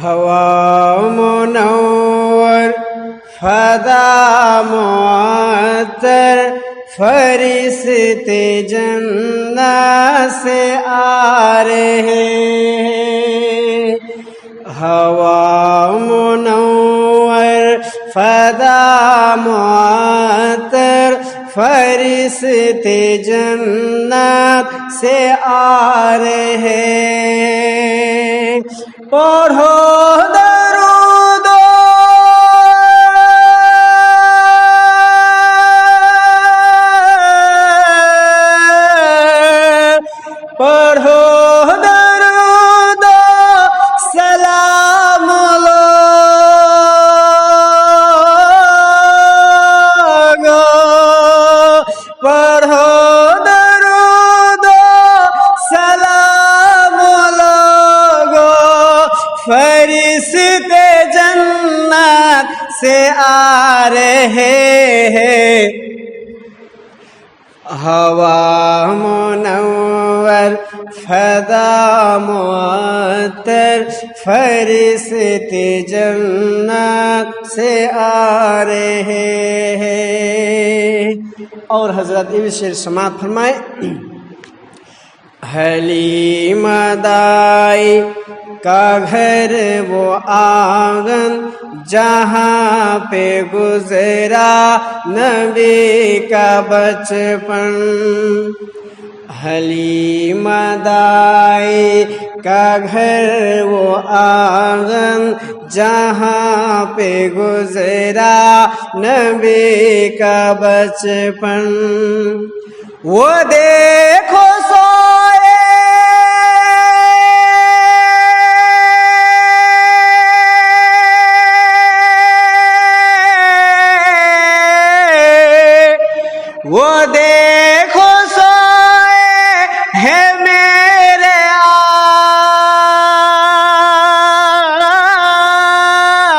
ہوا منور فضا معطر فرشتے جنت سے آ رہے ہیں۔ ہوا منور فضا معطر فرشتے جنت سے آ رہے ہیں۔ پڑھو درود پڑھو درود سلام لوگو، پڑھو درود سلام لوگو، فرشتے جنت سے آ رہے ہیں۔ ہوا منور فضا معطر فرشتے جنت سے آ رہے ہیں۔ اور حضرت یہ شعر سماعت فرمائے۔ حلیم دائی کا گھر وہ آنگن جہاں پہ گزرا نبی کا بچپن، حلیم دائی کا گھر وہ آنگن جہاں پہ گزرا نبی کا بچپن، وہ دیکھو سوئے وہ دیکھو سوئے ہے میرے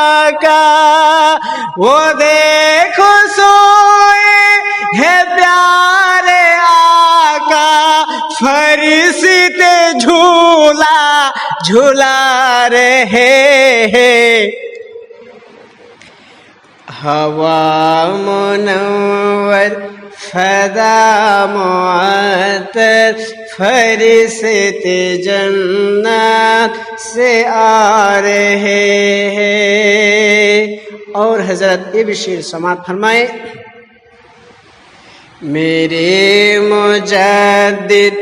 آقا، وہ دیکھو سوئے ہے پیارے آقا، فرشتے جھولا جھلا رہے ہیں۔ ہوا منور فضا معطر فرشتے جنت سے آ رہے ہیں۔ اور حضرت یہ بھی شعر سماعت فرمائے۔ میرے مجدد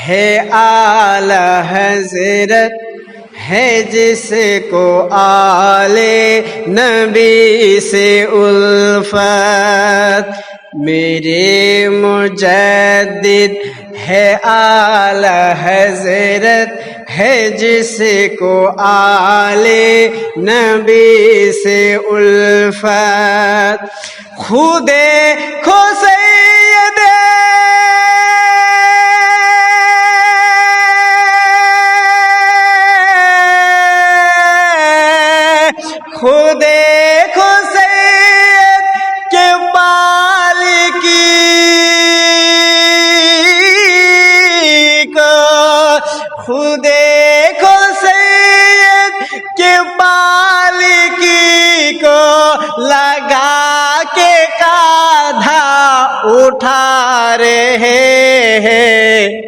ہے اعلی حضرت ہے جس کو آل نبی سے الفت، میرے مجدد ہے اعلی حضرت ہے جس کو آل نبی سے الفت، خود کو سید خود کو سید کے پالکی کو، خود کو سید کے پالکی کو لگا کے کاندھا اٹھا رہے ہیں۔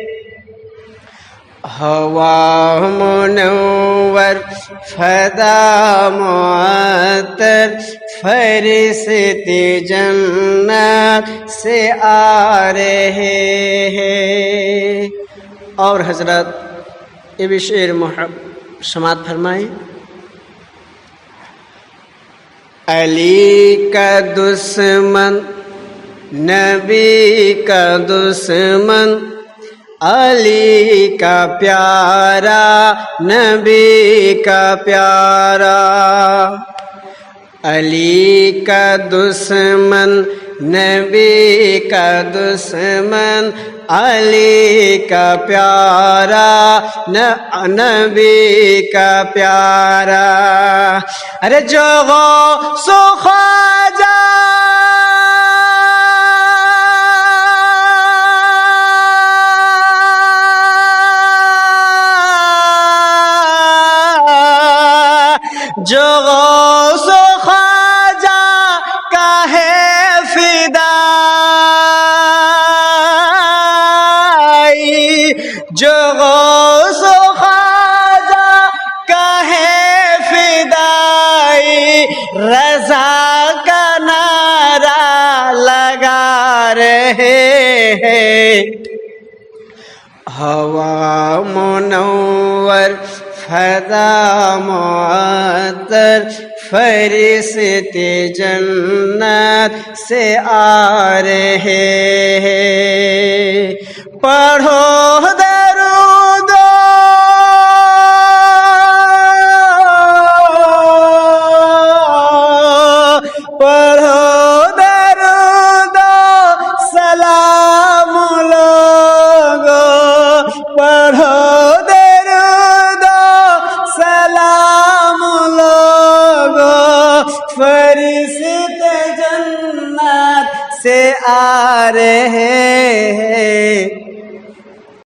ہوا منور فضا معطر فرشتے جنت سے آ رہے ہیں۔ اور حضرت یہ بھی شعر سماعت فرمائے۔ علی کا دشمن نبی کا دشمن، علی کا پیارا نبی کا پیارا، علی کا دشمن نبی کا دشمن، علی کا پیارا نبی کا پیارا، ارے جو غوث و خواجہ جو غوث و خواجہ کا ہے فدائی، جو غوث و خواجہ کا ہے فدائی، رضا کا نعرہ لگا رہے ہیں۔ ہوا منور فضا معطر فرشتے جنت سے آ رہے ہیں، پڑھو درود پڑھو درود سلام لوگو، پڑھو درود سلام لوگو، فرشتے جنت سے آ رہے ہیں۔